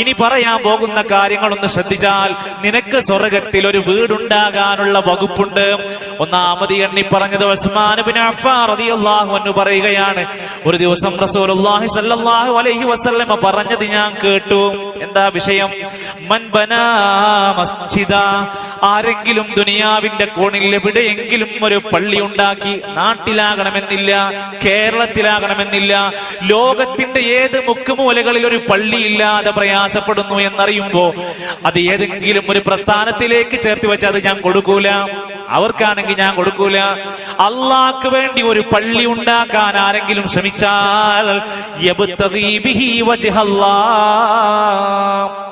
ഇനി പറയാൻ പോകുന്ന കാര്യങ്ങളൊന്ന് ശ്രദ്ധിച്ചാൽ നിനക്ക് സ്വർഗത്തിൽ ഒരു വീടുണ്ടാകാനുള്ള വകുപ്പുണ്ട്. ഒന്നാമത് എണ്ണി പറഞ്ഞത് ഉസ്മാൻ ഇബ്നു അഫ്ഫാൻ റളിയല്ലാഹു അൻഹു പറയുകയാണ്, ഒരു ദിവസം റസൂലുള്ളാഹി സ്വല്ലല്ലാഹു അലൈഹി വസല്ലം പറഞ്ഞത് ഞാൻ കേട്ടു. എന്താ വിഷയം? മൻ ബനാ മസ്ജിദ, ആരെങ്കിലും ദുനിയാവിന്റെ കോണിൽ എവിടെയെങ്കിലും ഒരു പള്ളി ഉണ്ടാക്കി, നാട്ടിലാകണമെന്നില്ല, കേരളത്തിലാകണമെന്നില്ല, ലോകത്തിന്റെ ഏത് മുക്കുമൂലകളിൽ ഒരു പള്ളിയില്ലാതെ പ്രയാസപ്പെടുന്നു എന്നറിയുമ്പോ അത് ഏതെങ്കിലും ഒരു പ്രസ്ഥാനത്തിലേക്ക് ചേർത്ത് വെച്ച് അത് ഞാൻ കൊടുക്കൂല, അവർക്കാണെങ്കിൽ ഞാൻ കൊടുക്കൂല. അള്ളാഹ്ക്ക് വേണ്ടി ഒരു പള്ളി ഉണ്ടാക്കാൻ ആരെങ്കിലും ശ്രമിച്ചാൽ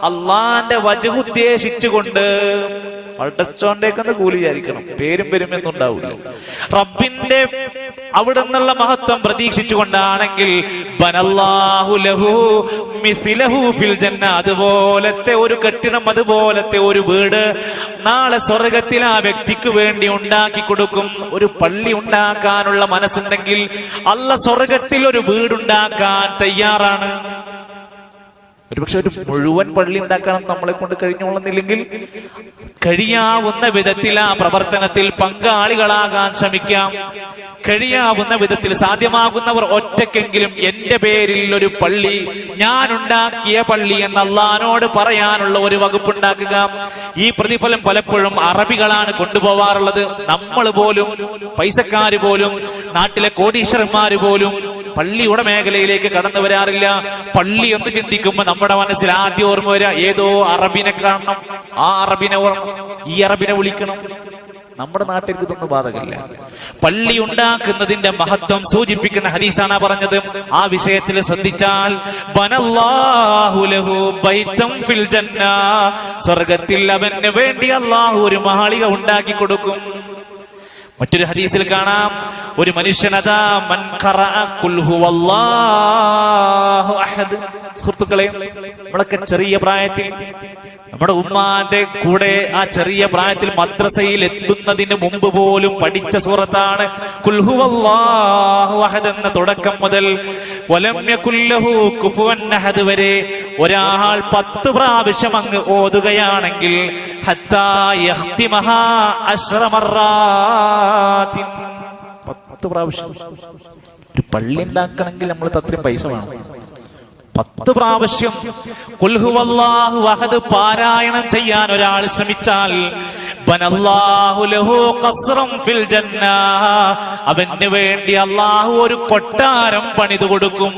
അള്ളാന്റെ വജ്ഹ് ഉദ്ദേശിച്ചുകൊണ്ട്, പടച്ചോണ്ടേക്കെന്ന് കൂലി വിചാരിക്കണം, പേരും പെരുമെന്നും ഉണ്ടാവില്ല, റബ്ബിന്റെ അവിടെ നിന്നുള്ള മഹത്വം പ്രതീക്ഷിച്ചുകൊണ്ടാണെങ്കിൽ ബനല്ലാഹു ലഹു മിസ്ലഹു ഫിൽ ജന്ന, അതുപോലത്തെ ഒരു കെട്ടിടം, അതുപോലത്തെ ഒരു വീട് നാളെ സ്വർഗത്തിൽ ആ വ്യക്തിക്ക് വേണ്ടി ഉണ്ടാക്കി കൊടുക്കും. ഒരു പള്ളി ഉണ്ടാക്കാനുള്ള മനസ്സുണ്ടെങ്കിൽ അല്ലാഹ് സ്വർഗത്തിൽ ഒരു വീടുണ്ടാക്കാൻ തയ്യാറാണ്. ഒരുപക്ഷെ ഒരു മുഴുവൻ പള്ളി ഉണ്ടാക്കണം നമ്മളെ കൊണ്ട് കഴിഞ്ഞോളുന്നില്ലെങ്കിൽ കഴിയാവുന്ന വിധത്തിൽ ആ പ്രവർത്തനത്തിൽ പങ്കാളികളാകാൻ ശ്രമിക്കാം. കഴിയാവുന്ന വിധത്തിൽ സാധ്യമാകുന്നവർ ഒറ്റയ്ക്കെങ്കിലും എന്റെ പേരിൽ ഒരു പള്ളി, ഞാൻ ഉണ്ടാക്കിയ പള്ളി എന്ന് അള്ളാഹിനോട് പറയാനുള്ള ഒരു വകുപ്പുണ്ടാക്കുക. ഈ പ്രതിഫലം പലപ്പോഴും അറബികളാണ് കൊണ്ടുപോവാറുള്ളത്. നമ്മൾ പോലും, പൈസക്കാര് പോലും, നാട്ടിലെ കോടീശ്വരന്മാര് പോലും പള്ളിയുടെ മേഖലയിലേക്ക് കടന്നു വരാറില്ല. പള്ളി എന്ന് ചിന്തിക്കുമ്പോൾ നമ്മുടെ മനസ്സിൽ ആദ്യം ഓർമ്മ വരിക ഏതോ അറബിനെ കാണണം, ആ അറബിനെ ഓർമ്മ, ഈ അറബിനെ വിളിക്കണം. നമ്മുടെ നാട്ടിൽ ഇതൊന്നും ബാധകമില്ല. പള്ളി ഉണ്ടാക്കുന്നതിന്റെ മഹത്വം സൂചിപ്പിക്കുന്ന ഹദീസാണ് പറഞ്ഞത്. ആ വിഷയത്തിൽ ശ്രദ്ധിച്ചാൽ ബനല്ലാഹു ലഹു ബൈതൻ ഫിൽ ജന്ന, സ്വർഗ്ഗത്തിൽ അവന് വേണ്ടി അല്ലാഹു ഒരു മാളിക ഉണ്ടാക്കി കൊടുക്കും. മറ്റൊരു ഹദീസിൽ കാണാം, ഒരു മനുഷ്യനതാ മൻ ഖറഅ ഖുൽ ഹുവല്ലാഹു അഹദ്. സുഹൃത്തുക്കളെ, നമ്മളൊക്കെ ചെറിയ പ്രായത്തിൽ നമ്മുടെ ഉമ്മാന്റെ കൂടെ ആ ചെറിയ പ്രായത്തിൽ മദ്രസയിൽ എത്തുന്നതിന് മുമ്പ് പോലും പഠിച്ച സൂറത്താണ് ഖുൽ ഹുവല്ലാഹു അഹദ് എന്ന തുടക്കം മുതൽ വലം യകുൽ ലഹു കുഫുവൻ അഹദ് വരെ ഒരാൾ 10 പ്രാവശ്യം അങ്ങ് ഓതുകയാണെങ്കിൽ ഹത്താ യഖ്തിമഹാ 10 മർറാത്തിൻ, 10 പ്രാവശ്യം. ഒരു പള്ളി ഉണ്ടാക്കണമെങ്കിൽ നമ്മൾ അത്രയും പൈസ വേണം. 10 പ്രാവശ്യം ഖുൽ ഹുവല്ലാഹു അഹദ് പാരായണം ചെയ്യാൻ ഒരാൾ ശ്രമിച്ചാൽ ബനല്ലാഹു ലഹു ഖസ്റൻ ഫിൽ ജന്ന, അവന് വേണ്ടി അല്ലാഹു ഒരു കൊട്ടാരം പണിതു കൊടുക്കും.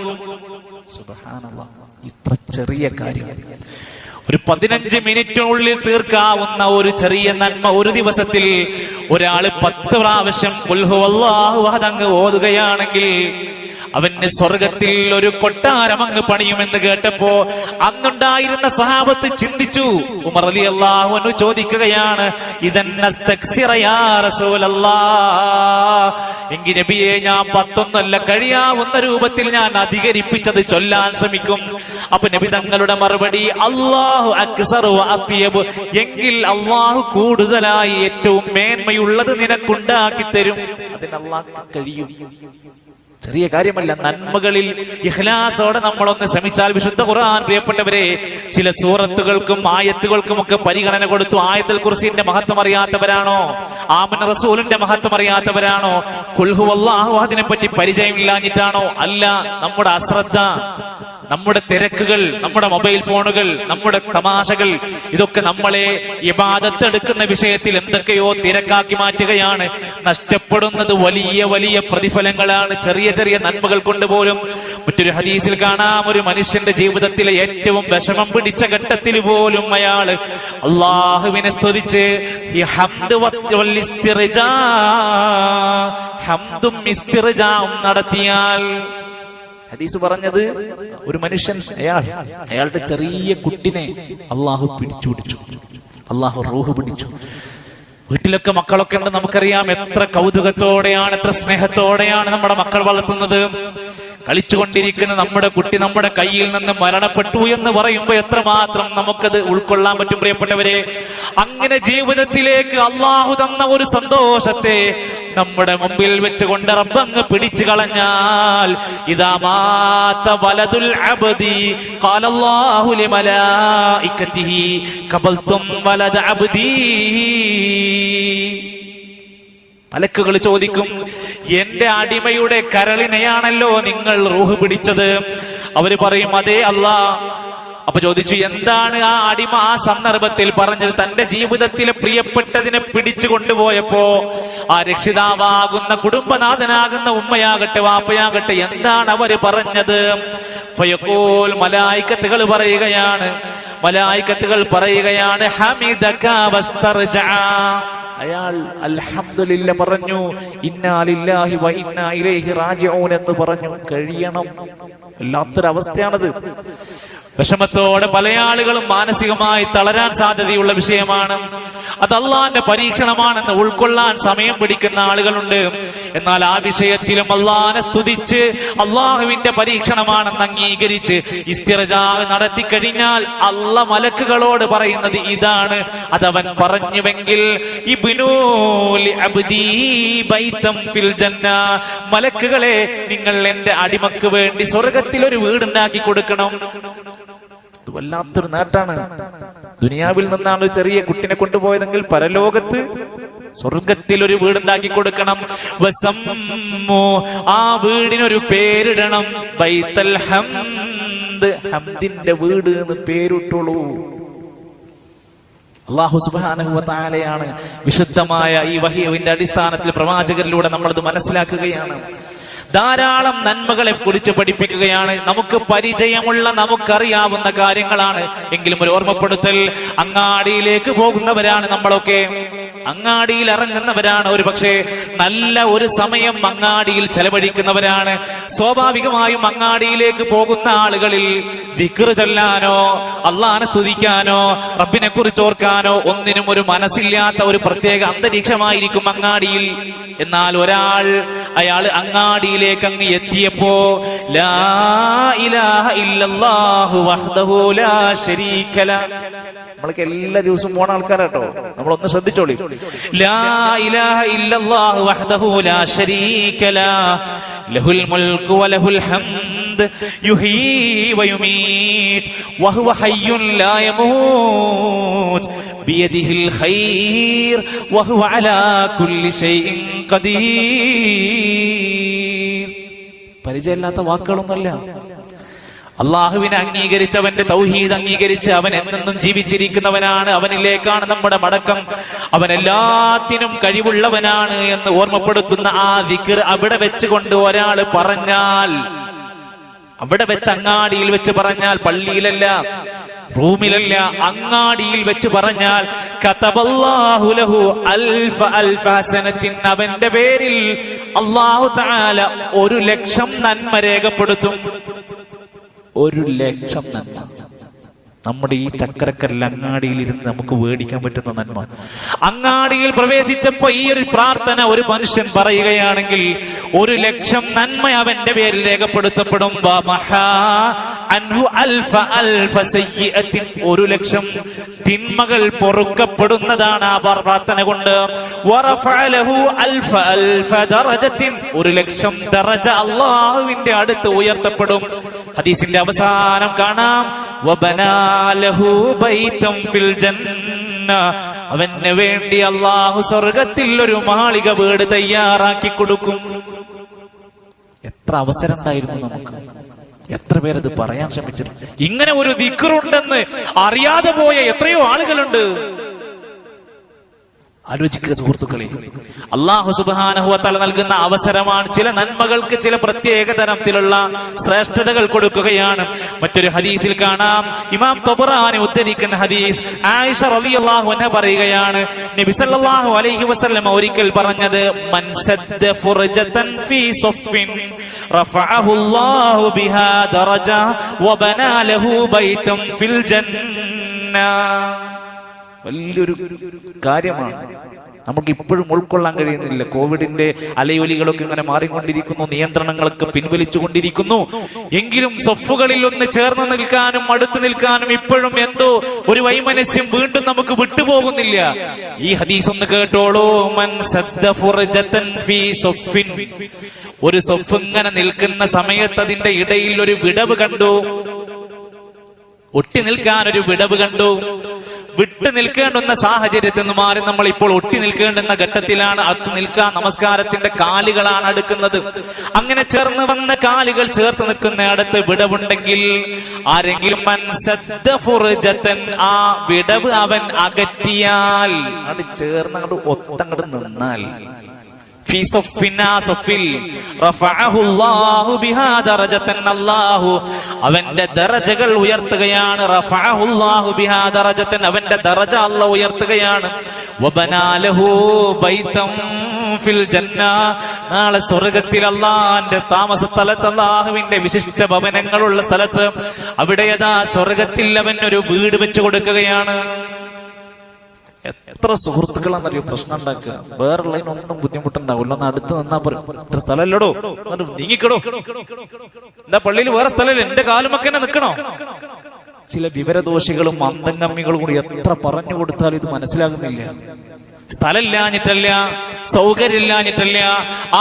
സുബ്ഹാനല്ലാഹ്, ഇത്ര ചെറിയ കാര്യം, ഒരു 15 മിനിറ്റിനുള്ളിൽ തീർക്കാവുന്ന ഒരു ചെറിയ നന്മ ഒരു ദിവസത്തിൽ ഒരാള് 10 പ്രാവശ്യം ഖുൽ ഹുവല്ലാഹു അഹദ് അങ്ങ് ഓതുകയാണെങ്കിൽ അവന് സ്വർഗത്തിൽ ഒരു കൊട്ടാരം അങ്ങ് പണിയുമെന്ന് കേട്ടപ്പോ അന്നുണ്ടായിരുന്ന സഹാബത്ത് ചിന്തിച്ചു. ഉമർ റളിയല്ലാഹു അൻഹു ചോദിക്കുകയാണ്, ഇദന്നസ്തക്സിറ യാ റസൂലല്ലാഹ്, എങ്കിൽ നബിയെ ഞാൻ 10 കഴിയാവുന്ന രൂപത്തിൽ ഞാൻ അധികരിപ്പിച്ചത് ചൊല്ലാൻ ശ്രമിക്കും. അപ്പൊ നബി തങ്ങളുടെ മറുപടി അല്ലാഹു അക്സറു വഅത്യബ്, എങ്കിൽ അല്ലാഹു കൂടുതലായി ഏറ്റവും മേന്മയുള്ളത് നിനക്കുണ്ടാക്കി തരും. അതിന് അല്ലാഹുക്ക് കഴിയും. ചെറിയ കാര്യമല്ല. നന്മകളിൽ ഇഖ്ലാസോടെ നമ്മളൊന്ന് ശ്രമിച്ചാൽ, വിശുദ്ധ ഖുർആൻ പ്രിയപ്പെട്ടവരെ ചില സൂറത്തുകൾക്കും ആയത്തുകൾക്കും ഒക്കെ പരിഗണന കൊടുത്തു. ആയത്തുൽ കുർസിന്റെ മഹത്വം അറിയാത്തവരാണോ? ആമന റസൂലിന്റെ മഹത്വം അറിയാത്തവരാണോ? ഖുൽ ഹുവല്ലാഹു അഹദിനെ പറ്റി പരിചയമില്ലാഞ്ഞിട്ടാണോ? അല്ല, നമ്മുടെ അശ്രദ്ധ, നമ്മുടെ തിരക്കുകൾ, നമ്മുടെ മൊബൈൽ ഫോണുകൾ, നമ്മുടെ തമാശകൾ, ഇതൊക്കെ നമ്മളെ ഇബാദത്ത് എടുക്കുന്ന വിഷയത്തിൽ എന്തൊക്കെയോ തിരക്കാക്കി മാറ്റുകയാണ്. നഷ്ടപ്പെടുന്നത് വലിയ വലിയ പ്രതിഫലങ്ങളാണ്, ചെറിയ ചെറിയ നന്മകൾ കൊണ്ടുപോലും. മറ്റൊരു ഹദീസിൽ കാണാം, ഒരു മനുഷ്യന്റെ ജീവിതത്തിലെ ഏറ്റവും വിഷമം പിടിച്ച ഘട്ടത്തിൽ പോലും അയാള് അല്ലാഹുവിനെ സ്തുതിച്ച് ഈ ഹംദും ഇസ്തിർജാഉം നടത്തിയാൽ, ഹദീസ് പറഞ്ഞത് ഒരു മനുഷ്യൻ അയാളുടെ ചെറിയ കുട്ടിനെ അള്ളാഹു പിടിച്ചു, അള്ളാഹു റൂഹ് പിടിച്ചു. വീട്ടിലൊക്കെ മക്കളൊക്കെ ഉണ്ട്, നമുക്കറിയാം എത്ര കൗതുകത്തോടെയാണ്, എത്ര സ്നേഹത്തോടെയാണ് നമ്മുടെ മക്കൾ വളർത്തുന്നത്. കളിച്ചുകൊണ്ടിരിക്കുന്ന നമ്മുടെ കുട്ടി നമ്മുടെ കയ്യിൽ നിന്ന് മരണപ്പെട്ടു എന്ന് പറയുമ്പോൾ എത്രമാത്രം നമുക്കത് ഉൾക്കൊള്ളാൻ പറ്റും പ്രിയപ്പെട്ടവരെ. അങ്ങനെ ജീവിതത്തിലേക്ക് അള്ളാഹു തന്ന ഒരു സന്തോഷത്തെ നമ്മുടെ മുമ്പിൽ വെച്ചുകൊണ്ട് റബ്ബങ്ങ് പിടിച്ചു കളഞ്ഞാൽ ഇദാ മാത വലദുൽ അബ്ദി ഖാലല്ലാഹു ലിമലായികതിഹി ഖബൽതും വലദ അബ്ദി. മലക്കുകൾ ചോദിക്കും, എന്റെ അടിമയുടെ കരളിനെയാണല്ലോ നിങ്ങൾ റൂഹ് പിടിച്ചത്? അവര് പറയും, അതേ അല്ലാഹ്. അപ്പൊ ചോദിച്ചു, എന്താണ് ആ അടിമ ആ സന്ദർഭത്തിൽ പറഞ്ഞത്? തന്റെ ജീവിതത്തിലെ പ്രിയപ്പെട്ടതിനെ പിടിച്ചു കൊണ്ടുപോയപ്പോ ആ രക്ഷിതാവാകുന്ന കുടുംബനാഥനാകുന്ന ഉമ്മയാകട്ടെ വാപ്പയാകട്ടെ എന്താണ് അവര് പറഞ്ഞത്? ഫയഖൂൽ, മലായികത്തുകൾ പറയുകയാണ് ഹമിദക വസ്തർജഅ. അയാൾ അൽഹംദുലില്ലാ പറഞ്ഞു, ഇന്നാ ലില്ലാഹി വ ഇന്നാ ഇലൈഹി റാജിഊൻ എന്ന് പറഞ്ഞു. കഴിയണം. വല്ലാത്തൊരവസ്ഥയാണത്. വിഷമത്തോടെ പല ആളുകളും മാനസികമായി തളരാൻ സാധ്യതയുള്ള വിഷയമാണ്. അത് അള്ളാന്റെ പരീക്ഷണമാണെന്ന് ഉൾക്കൊള്ളാൻ സമയം പിടിക്കുന്ന ആളുകളുണ്ട്. എന്നാൽ ആ വിഷയത്തിലും അള്ളാനെ സ്തുതിച്ച് അള്ളാഹുവിന്റെ പരീക്ഷണമാണെന്ന് അംഗീകരിച്ച് ഇസ്തിർജാ നടത്തി കഴിഞ്ഞാൽ അള്ളാഹ് മലക്കുകളോട് പറയുന്നത് ഇതാണ്. അതവൻ പറഞ്ഞുവെങ്കിൽ ഇബ്നൂ ലി അബ്ദീ ബൈതം ഫിൽ ജന്ന, മലക്കുകളെ നിങ്ങൾ എന്റെ അടിമക്ക് വേണ്ടി സ്വർഗത്തിൽ ഒരു വീടുണ്ടാക്കി കൊടുക്കണം. വല്ലാത്തൊരു നേട്ടാണ്. ദുനിയാവിൽ നിന്നാണ് ഒരു ചെറിയ കുട്ടിനെ കൊണ്ടുപോയതെങ്കിൽ പരലോകത്ത് സ്വർഗത്തിൽ ഒരു വീടുണ്ടാക്കി കൊടുക്കണം. വസമ്മു, ആ വീടിനൊരു പേരിടണം. ബൈത്തൽ ഹംദ്, ഹംദിന്റെ വീട് എന്ന് പേരിട്ടുള്ളൂ. അല്ലാഹു സുബ്ഹാനഹു വ തആലയാണ് വിശുദ്ധമായ ഈ വഹയിന്റെ അടിസ്ഥാനത്തിൽ പ്രവാചകരിലൂടെ നമ്മളത് മനസ്സിലാക്കുകയാണ്. ധാരാളം നന്മകളെ കുറിച്ച് പഠിപ്പിക്കുകയാണ്. നമുക്ക് പരിചയമുള്ള നമുക്കറിയാവുന്ന കാര്യങ്ങളാണ്. എങ്കിലും ഒരു ഓർമ്മപ്പെടുത്തൽ, അങ്ങാടിയിലേക്ക് പോകുന്നവരാണ് നമ്മളൊക്കെ, അങ്ങാടിയിൽ ഇറങ്ങുന്നവരാണ്. ഒരു പക്ഷേ നല്ല ഒരു സമയം അങ്ങാടിയിൽ ചെലവഴിക്കുന്നവരാണ്. സ്വാഭാവികമായും അങ്ങാടിയിലേക്ക് പോകുന്ന ആളുകളിൽ ദിക്ർ ചൊല്ലാനോ അള്ളാഹനെ സ്തുതിക്കാനോ റബ്ബിനെ കുറിച്ച് ഓർക്കാനോ ഒന്നിനും ഒരു മനസ്സില്ലാത്ത ഒരു പ്രത്യേക അന്തരീക്ഷമായിരിക്കും അങ്ങാടിയിൽ. എന്നാൽ അയാൾ അങ്ങാടിയിലേക്ക് അങ്ങ് എത്തിയപ്പോ ലാ ഇലാഹ ഇല്ലല്ലാഹു വഹ്ദഹു ലാ ശരീക ലഹ്, നമ്മളൊക്കെ എല്ലാ ദിവസവും പോണ ആൾക്കാരാട്ടോ, നമ്മളൊന്ന് ശ്രദ്ധിച്ചോളി. ലാ ഇലാഹ ഇല്ലല്ലാഹു വഹ്ദഹു ലാ ശരീക ലഹ് ലഹുൽ മുൽക്കു വലഹുൽ ഹംദ് യുഹീ വയുമീത് വഹുവ ഹയ്യുൻ ലാ യമൂത് ബിയദിഹിൽ ഖൈർ വഹുവ അലാ കുല്ലി ഷൈഇൻ ഖദീർ. പരിചയമില്ലാത്ത വാക്കുകളൊന്നുമല്ല. അള്ളാഹുവിനെ അംഗീകരിച്ചവന്റെ തൗഹീദ് അംഗീകരിച്ച് അവൻ എന്നെന്നും ജീവിച്ചിരിക്കുന്നവനാണ്. അവനിലേക്കാണ് നമ്മുടെ മടക്കം. അവൻ എല്ലാത്തിനും കഴിവുള്ളവനാണ് എന്ന് ഓർമ്മപ്പെടുത്തുന്ന ആ ദിക്ർ അവിടെ വെച്ചുകൊണ്ട് ഒരാൾ പറഞ്ഞാൽ, അവിടെ വെച്ച് അങ്ങാടിയിൽ വെച്ച് പറഞ്ഞാൽ, പള്ളിയിലല്ല, റൂമിലല്ല, അങ്ങാടിയിൽ വെച്ച് പറഞ്ഞാൽ കതബല്ലാഹു ലഹു അൽഫ ഹസനത്തിൻ, അവന്റെ പേരിൽ അല്ലാഹു തആല 1,00,000 നന്മ രേഖപ്പെടുത്തും. 1,00,000 നന്മ. നമ്മുടെ ഈ ചക്കരക്കല്ല അങ്ങാടിയിൽ ഇരുന്ന് നമുക്ക് മേടിക്കാൻ പറ്റുന്ന നന്മ. അങ്ങാടിയിൽ പ്രവേശിച്ചപ്പോ ഈ ഒരു പ്രാർത്ഥന ഒരു മനുഷ്യൻ പറയുകയാണെങ്കിൽ 1,00,000 നന്മ അവന്റെ പേരിൽ രേഖപ്പെടുത്തപ്പെടും. 1,00,000 തിന്മകൾ പൊറുക്കപ്പെടുന്നതാണ് ആ പ്രാർത്ഥന കൊണ്ട്. 1,00,000 ദറജ അല്ലാഹുവിന്റെ അടുത്ത് ഉയർത്തപ്പെടും. ഹദീസിന്റെ അവസാനം കാണാം, അവന് വേണ്ടി അല്ലാഹു സ്വർഗത്തിൽ ഒരു മാളിക വീട് തയ്യാറാക്കി കൊടുക്കും. എത്ര അവസരം ഉണ്ടായിരുന്നു നമുക്ക്! എത്ര പേരത് പറയാൻ ശ്രമിച്ചിട്ടുണ്ട്. ഇങ്ങനെ ഒരു ദിക്റുണ്ടെന്ന് അറിയാതെ പോയ എത്രയോ ആളുകളുണ്ട്. ആലോചിക്കുക സുഹൃത്തുക്കളെ, അല്ലാഹു സുബ്ഹാനഹു വ തആല നൽകുന്ന അവസരമാണ്. ചില നന്മകൾക്ക് ചില പ്രത്യേക തരത്തിലുള്ള ശ്രേഷ്ഠതകൾ കൊടുക്കുകയാണ്. മറ്റൊരു ഹദീസിൽ കാണാം, ഇമാം ത്വബറാനി ഉദ്ധരിക്കുന്ന ഹദീസ്, ആയിഷ റളിയല്ലാഹു അൻഹ പറയുകയാണ്, നബി സല്ലല്ലാഹു അലൈഹി വസല്ലം ഒരിക്കൽ പറഞ്ഞത്, മൻ സദ്ദ ഫുർജതൻ ഫീ സഫിൻ റഫഅഹു അല്ലാഹു ബിഹാ ദറജ വബനാ ലഹു ബൈതൻ ഫിൽ ജന്ന. വലിയൊരു കാര്യമാണ്. നമുക്ക് ഇപ്പോഴും ഉൾക്കൊള്ളാൻ കഴിയുന്നില്ല. കോവിഡിന്റെ അലയൊലികളൊക്കെ ഇങ്ങനെ മാറിക്കൊണ്ടിരിക്കുന്നു, നിയന്ത്രണങ്ങളൊക്കെ പിൻവലിച്ചുകൊണ്ടിരിക്കുന്നു. എങ്കിലും സൊഫുകളിൽ ഒന്ന് ചേർന്ന് നിൽക്കാനും അടുത്ത് നിൽക്കാനും ഇപ്പോഴും എന്തോ ഒരു വൈമനസ്യം വീണ്ടും നമുക്ക് വിട്ടുപോകുന്നില്ല. ഈ ഹദീസ് ഒന്ന് കേട്ടോളൂ. മൻ സദ്ദ ഫുർജതൻ ഫീ സൊഫിൻ, ഒരു സൊഫ് ഇങ്ങനെ നിൽക്കുന്ന സമയത്ത് അതിന്റെ ഇടയിൽ ഒരു വിടവ് കണ്ടു, ഒട്ടി നിൽക്കാൻ ഒരു വിടവ് കണ്ടു. വിട്ടു നിൽക്കേണ്ടുന്ന സാഹചര്യത്തിൽ നിന്ന് മാറി നമ്മൾ ഇപ്പോൾ ഒട്ടി നിൽക്കേണ്ടുന്ന ഘട്ടത്തിലാണ്. അടുത്ത് നിൽക്കാൻ നമസ്കാരത്തിന്റെ കാലുകളാണ് അടുക്കുന്നത്. അങ്ങനെ ചേർന്ന് വന്ന കാലുകൾ ചേർത്ത് നിൽക്കുന്ന അടുത്ത് വിടവുണ്ടെങ്കിൽ ആരെങ്കിലും ആ വിടവ് അവൻ അകറ്റിയാൽ, അത് ചേർന്ന് അങ്ങോട്ട് ഒത്തങ്ങോട്ട് നിന്നാൽ അവന്റെ ദറജകൾ ഉയർത്തുകയാണ്. അവന്റെ ദറജ അല്ലാഹു ഉയർത്തുകയാണ്. നാളെ സ്വർഗത്തിൽ അല്ലാഹുവിന്റെ താമസ സ്ഥലത്ത്, അല്ലാഹുവിന്റെ വിശിഷ്ട ഭവനങ്ങളുള്ള സ്ഥലത്ത്, അവിടെ യഥാ സ്വർഗത്തിൽ അവൻ ഒരു വീട് വെച്ചു കൊടുക്കുകയാണ്. എത്ര സുഹൃത്തുക്കളാണെന്നറിയോ പ്രശ്നം ഉണ്ടാക്കുക. വേറുള്ളതിനൊന്നും ബുദ്ധിമുട്ടുണ്ടാവില്ല. ഒന്ന് അടുത്ത് നിന്നാ പറയും, ഇത്ര സ്ഥലമല്ലടോ, നീങ്ങിക്കടോ, എന്താ പള്ളിയിൽ വേറെ സ്ഥലമില്ല, എന്റെ കാലുമൊക്കെ നിൽക്കണോ? ചില വിവരദോഷികളും അന്തംഗമ്മികളും കൂടി എത്ര പറഞ്ഞു കൊടുത്താലും ഇത് മനസ്സിലാകുന്നില്ല. സ്ഥലമില്ലാഞ്ഞിട്ടല്ല, സൗകര്യമില്ലാഞ്ഞിട്ടല്ല.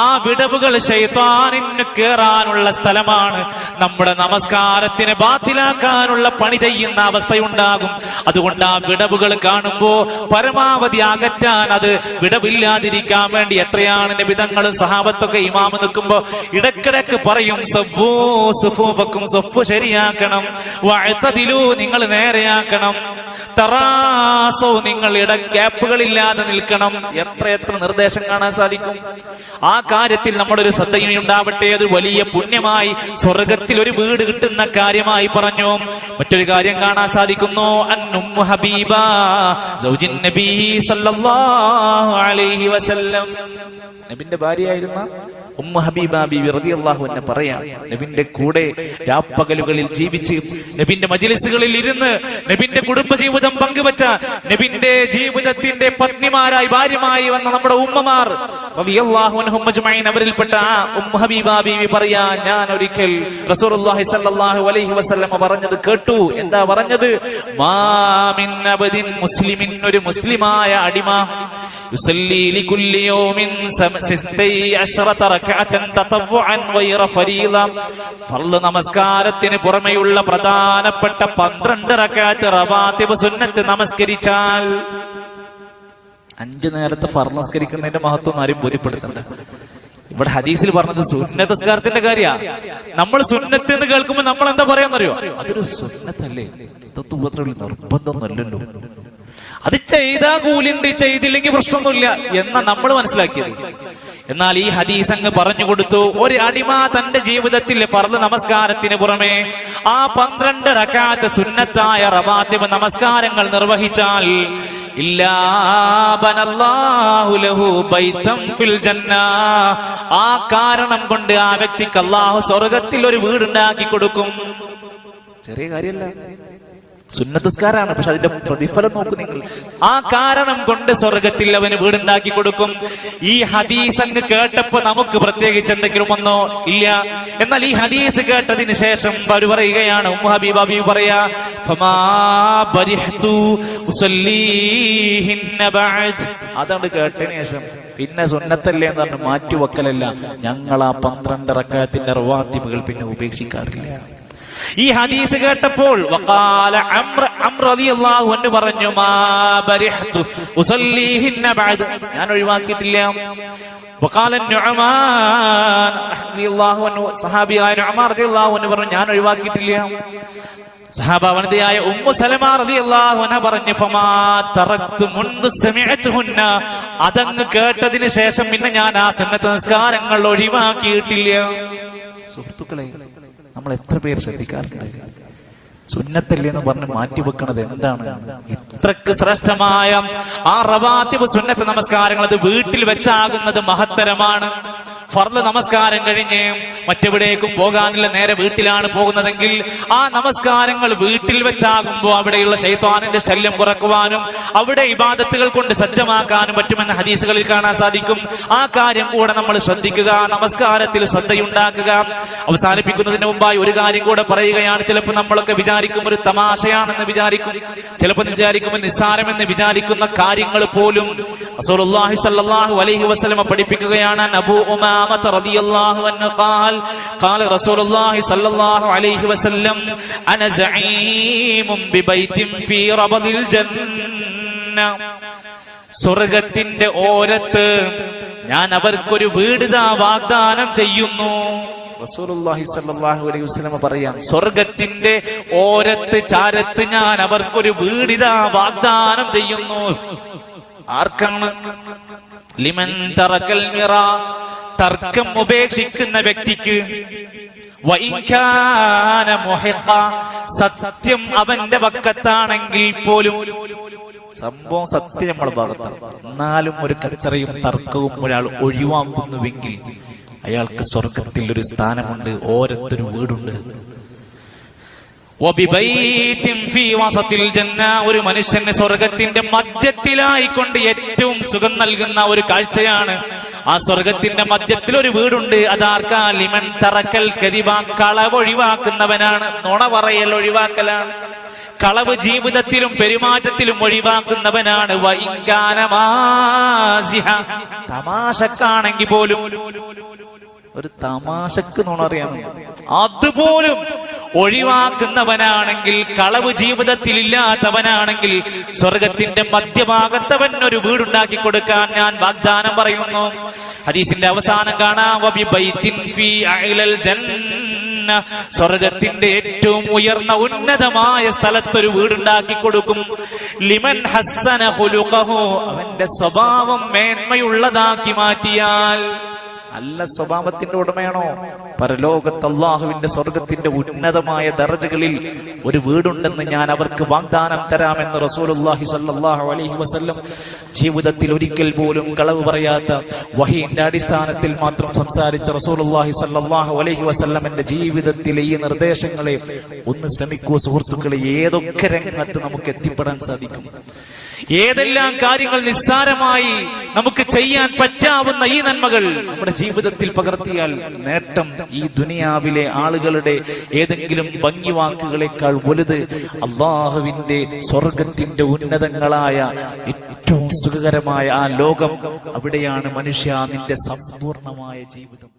ആ വിടവുകൾ ശൈത്താനിന് കേറാനുള്ള സ്ഥലമാണ്. നമ്മുടെ നമസ്കാരത്തിനെ ബാത്തിലാക്കാനുള്ള പണി ചെയ്യുന്ന അവസ്ഥയുണ്ടാകും. അതുകൊണ്ട് ആ വിടവുകൾ കാണുമ്പോ പരമാവധി അകറ്റാൻ, അത് വിടവില്ലാതിരിക്കാൻ വേണ്ടി എത്രയാണ് നബിതങ്ങളും സഹാബത്തൊക്കെ ഇമാമ് നിൽക്കുമ്പോ ഇടക്കിടക്ക് പറയും, സഫ്ഫൂ സുഫൂഫക്കും, സഫ്ഫ് ശരിയാക്കണം, വഅ്തദിലൂ നിങ്ങൾ നേരെയാക്കണം, തറാസൗ നിങ്ങൾ ഗ്യാപ്പുകളില്ലാതെ നിൽക്കണം. എത്ര നിർദ്ദേശം കാണാൻ സാധിക്കും. ആ കാര്യത്തിൽ നമ്മുടെ ഒരു ശ്രദ്ധയും ഉണ്ടാവട്ടെ. അത് വലിയ പുണ്യമായി സ്വർഗത്തിൽ ഒരു വീട് കിട്ടുന്ന കാര്യമായി പറഞ്ഞു. മറ്റൊരു കാര്യം കാണാൻ സാധിക്കുന്നു. ഉമ്മു ഹബീബ സൗജിൻ നബി സല്ലല്ലാഹു അലൈഹി വസല്ലം, നബിന്റെ ഭാര്യയായിരുന്ന ഉമ്മു ഹബീബ ബീവി റളിയല്ലാഹു അൻഹ പറയാം, നബിന്റെ കൂടെ രാപ്പകലുകളിൽ ജീവിച്ച്, നബിന്റെ മജ്ലിസുകളിൽ ഇരുന്ന്, നബിന്റെ കുടുംബജീവിതം പങ്കുവച്ച, നബിന്റെ ജീവിതത്തിന്റെ പത്നിമാരായി ഭാര്യമായി വന്ന നമ്മുടെ ഉമ്മമാർ റളിയല്ലാഹു അൻഹും അജ്മഈൻ, അവരിൽപ്പെട്ട ഉമ്മു ഹബീബ ബീവി പറയാ, ഞാൻ ഒരിക്കൽ റസൂലുള്ളാഹി സ്വല്ലല്ലാഹു അലൈഹി വസല്ലം പറഞ്ഞത് കേട്ടു. എന്താ പറഞ്ഞത്? മാ മിൻ അബ്ദിൻ മുസ്ലിമിൻ, ഒരു മുസ്ലിമായ അടിമ, യുസല്ലി ലികുല്ലി യൗമിൻ 16 റക്അതൻ തതവ്വുഅൻ ഗൈറ ഫരീള, ഫർള് നമസ്കാരത്തിന് പുറമെയുള്ള പ്രധാനപ്പെട്ട 12 റക്അത്ത് റവാത്തിബ് സുന്നത്ത് നമസ്കരിച്ചാൽ, 5 നേരത്തെ ഫർള് നമസ്കരിക്കുന്നതിന്റെ മഹത്വം ആരും ബോധ്യപ്പെടുത്തണ്ട. ഇവിടെ ഹദീസിൽ പറഞ്ഞത് സുന്നത്ത് നിസ്കാരത്തിന്റെ കാര്യമാണ്. നമ്മൾ സുന്നത്ത് എന്ന് കേൾക്കുമ്പോൾ നമ്മൾ എന്താ പറയാന്നറിയോ? അതൊരു സുന്നത്തല്ലേ, നിർബന്ധമൊന്നുമല്ലല്ലോ, അത് ചെയ്താ കൂലിണ്ട്, ചെയ്തില്ലെങ്കിൽ പ്രശ്നമൊന്നുമില്ല എന്നാ നമ്മൾ മനസ്സിലാക്കിയത്. എന്നാൽ ഈ ഹദീസ് അങ്ങ് പറഞ്ഞു കൊടുത്തു, ഒരു അടിമ തന്റെ ജീവിതത്തിൽ ഫർള് നമസ്കാരത്തിന് പുറമെ ആ 12 റക്അത്ത് സുന്നത്തായ റവാത്തിബ് നമസ്കാരങ്ങൾ നിർവഹിച്ചാൽ, ഇല്ലാ ബനല്ലാഹു ലഹു ബൈതൻ ഫിൽ ജന്ന, ആ കാരണം കൊണ്ട് ആ വ്യക്തിക്ക് അല്ലാഹു സ്വർഗത്തിൽ ഒരു വീടുണ്ടാക്കി കൊടുക്കും. ചെറിയ കാര്യമല്ല, സുന്നത്തസ്കാരാണ്, പക്ഷെ അതിന്റെ പ്രതിഫലം നോക്കൂ നിങ്ങൾ. ആ കാരണം കൊണ്ട് സ്വർഗത്തിൽ അവന് വീടുണ്ടാക്കി കൊടുക്കും. ഈ ഹദീസ് അങ്ങ് കേട്ടപ്പോ നമുക്ക് പ്രത്യേകിച്ച് എന്തെങ്കിലും ഒന്നോ ഇല്ല. എന്നാൽ ഈ ഹദീസ് കേട്ടതിന് ശേഷം അവർ പറയുകയാണ്, ഉമ്മു ഹബീബ ബീവി പറയാ, ഫമാ ബരിഹ്തു ഉസല്ലീഹിന്ന ബഅദ്, അതാണ് കേട്ടതിന് ശേഷം പിന്നെ സുന്നത്തല്ലേ എന്ന് പറഞ്ഞ് മാറ്റിവെക്കലല്ല. ഞങ്ങൾ ആ 12 റക്അത്തിന്റെ റവാത്തിബുകൾ പിന്നെ ഉപേക്ഷിക്കാറില്ല. ഈ ഹദീസ് കേട്ടപ്പോൾ വഖാല അംർ റളിയല്ലാഹു അൻഹു പറഞ്ഞു, മാ ബരിഹ്തു ഉസല്ലീഹിന്ന ബഅദ്, ഞാൻ ഒഴിവാക്കിയിട്ടില്ല. വഖാല നുഅമാൻ റളിയല്ലാഹു അൻഹു, സഹാബിയായ നുഅമാൻ റളിയല്ലാഹു അൻഹു പറഞ്ഞു, ഞാൻ ഒഴിവാക്കിയിട്ടില്ല. സഹാബ വനിതയായ ഉമ്മു സലമ റളിയല്ലാഹു അൻഹ പറഞ്ഞു, ഫമാ തറക്തു മുൻദു സമിഅതുഹുന്ന, അതങ്ങ് കേട്ടതിന് ശേഷം പിന്നെ ഞാൻ ആ സുന്നത്ത് നിസ്കാരങ്ങൾ ഒഴിവാക്കിയിട്ടില്ല. സുഹൃത്തുക്കളെ, നമ്മൾ എത്ര പേർ ശ്രദ്ധിക്കാറുണ്ട്? സുന്നത്തല്ലേ എന്ന് പറഞ്ഞ് മാറ്റിവെക്കണത് എന്താണ്? ഇത്രക്ക് ശ്രേഷ്ഠമായ ആ റവാത്തിബ് സുന്നത്ത് നമസ്കാരങ്ങൾ അത് വീട്ടിൽ വെച്ചാകുന്നത് മഹത്തരമാണ്. ഫർള് നമസ്കാരം കഴിഞ്ഞ് മറ്റെവിടേക്കും പോകാനില്ല, നേരെ വീട്ടിലാണ് പോകുന്നതെങ്കിൽ ആ നമസ്കാരങ്ങൾ വീട്ടിൽ വെച്ചാകുമ്പോൾ അവിടെയുള്ള ശൈത്വാനിന്റെ ശല്യം കുറക്കുവാനും അവിടെ ഇബാദത്തുകൾ കൊണ്ട് സജ്ജമാക്കാനും പറ്റുമെന്ന് ഹദീസുകളിൽ കാണാൻ സാധിക്കും. ആ കാര്യം കൂടെ നമ്മൾ ശ്രദ്ധിക്കുക, നമസ്കാരത്തിൽ ശ്രദ്ധയുണ്ടാക്കുക. അവസാനിപ്പിക്കുന്നതിന് മുമ്പായി ഒരു കാര്യം കൂടെ പറയുകയാണ്. ചിലപ്പോൾ നമ്മളൊക്കെ വിചാരിക്കും ഒരു തമാശയാണെന്ന് വിചാരിക്കും, ചിലപ്പോൾ വിചാരിക്കുമ്പോൾ നിസ്സാരമെന്ന് വിചാരിക്കുന്ന കാര്യങ്ങൾ പോലും റസൂലുള്ളാഹി സ്വല്ലല്ലാഹു അലൈഹി വസല്ലം പഠിപ്പിക്കുകയാണ്. അബൂ ഉമാമ റളിയല്ലാഹു അൻഹു ഖാല റസൂലുള്ളാഹി സ്വല്ലല്ലാഹു അലൈഹി വസല്ലം അന സഈമുൻ ബിബൈത്തിൻ ഫീ റബദിൽ ജന്ന. സ്വർഗ്ഗത്തിന്റെ ഓരത്ത് ഞാൻ അവർക്കൊരു വീട് വാഗ്ദാനം ചെയ്യുന്നു. റസൂലുള്ളാഹി സ്വല്ലല്ലാഹു അലൈഹി വസല്ലം പറയാം, സ്വർഗ്ഗത്തിന്റെ ഓരത്ത് ചാരത്ത് ഞാൻ അവർക്കൊരു വീട് വാഗ്ദാനം ചെയ്യുന്നു. ആർക്കാണ്? ലിമൻ തറക്കൽ മിറ, തർക്കം ഉപേക്ഷിക്കുന്ന വ്യക്തിക്ക്. വഇൻ കാന മുഹിഖ, സത്യം അവന്റെ പക്കത്താണെങ്കിൽ പോലും. സംഭവം സത്യം നമ്മുടെ ഭാഗത്താണ്, എന്നാലും ഒരു കച്ചറയും തർക്കവും ഒരാൾ ഒഴിവാക്കുന്നുവെങ്കിൽ അയാൾക്ക് സ്വർഗത്തിൽ ഒരു സ്ഥാനമുണ്ട്, ഓരത്തൊരു വീടുണ്ട്. ഒരു മനുഷ്യന് സ്വർഗത്തിന്റെ മധ്യത്തിലായിക്കൊണ്ട് ഏറ്റവും സുഖം നൽകുന്ന ഒരു കാഴ്ചയാണ്. ആ സ്വർഗത്തിന്റെ മധ്യത്തിൽ ഒരു വീടുണ്ട്. അതാർക്കാ? ലിമൻ തറക്കൽ കദിബ, കളവ് ഒഴിവാക്കുന്നവനാണ്. നുണ പറയൽ ഒഴിവാക്കലാണ്. കളവ് ജീവിതത്തിലും പെരുമാറ്റത്തിലും ഒഴിവാക്കുന്നവനാണ്. തമാശക്കാണെങ്കിൽ പോലും, ഒരു തമാശക്ക് നുണ അറിയാം, അതുപോലും ഒഴിവാക്കുന്നവനാണെങ്കിൽ, കളവ് ജീവിതത്തിൽ ഇല്ലാത്തവനാണെങ്കിൽ സ്വർഗത്തിന്റെ മധ്യഭാഗത്തവൻ ഒരു വീടുണ്ടാക്കി കൊടുക്കാൻ ഞാൻ വാഗ്ദാനം പറയുന്നു. ഹദീസിന്റെ അവസാനം കാണാം, സ്വർഗത്തിന്റെ ഏറ്റവും ഉയർന്ന ഉന്നതമായ സ്ഥലത്തൊരു വീടുണ്ടാക്കി കൊടുക്കും. ലിമൻ ഹസ്സന ഖുലുഖഹു, അവന്റെ സ്വഭാവം മേന്മയുള്ളതാക്കി മാറ്റിയാൽ. നല്ല സ്വഭാവത്തിന്റെ ഉടമയാണോ? പരലോകത്ത് അല്ലാഹുവിന്റെ സ്വർഗത്തിന്റെ ഉന്നതമായ ദർജകളിൽ ഒരു വീടുണ്ടെന്ന് ഞാൻ അവർക്ക് വാഗ്ദാനം തരാമെന്ന് റസൂലുള്ളാഹി സ്വല്ലല്ലാഹു അലൈഹി വസല്ലം ജീവിതത്തിൽ ഒരിക്കൽ പോലും കളവ് പറയാത്ത, വഹീന്റെ അടിസ്ഥാനത്തിൽ മാത്രം സംസാരിച്ച റസൂലുള്ളാഹി സ്വല്ലല്ലാഹു അലൈഹി വസല്ലമിന്റെ ജീവിതത്തിലെ ഈ നിർദ്ദേശങ്ങളെ ഒന്ന് ശ്രമിക്കൂ സുഹൃത്തുക്കളെ. ഏതൊക്കെ രംഗത്ത് നമുക്ക് എത്തിപ്പെടാൻ സാധിക്കും, ഏതെല്ലാം കാര്യങ്ങൾ നിസ്സാരമായി നമുക്ക് ചെയ്യാൻ പറ്റാവുന്ന ഈ നന്മകൾ നമ്മുടെ ജീവിതത്തിൽ പകർത്തിയാൽ നേട്ടം ഈ ദുനിയാവിലെ ആളുകളുടെ ഏതെങ്കിലും ഭംഗി വാക്കുകളെക്കാൾ വലുത് അല്ലാഹുവിന്റെ സ്വർഗത്തിന്റെ ഉന്നതങ്ങളായ ഏറ്റവും സുഖകരമായ ആ ലോകം. അവിടെയാണ് മനുഷ്യ നിന്റെ സമ്പൂർണമായ ജീവിതം.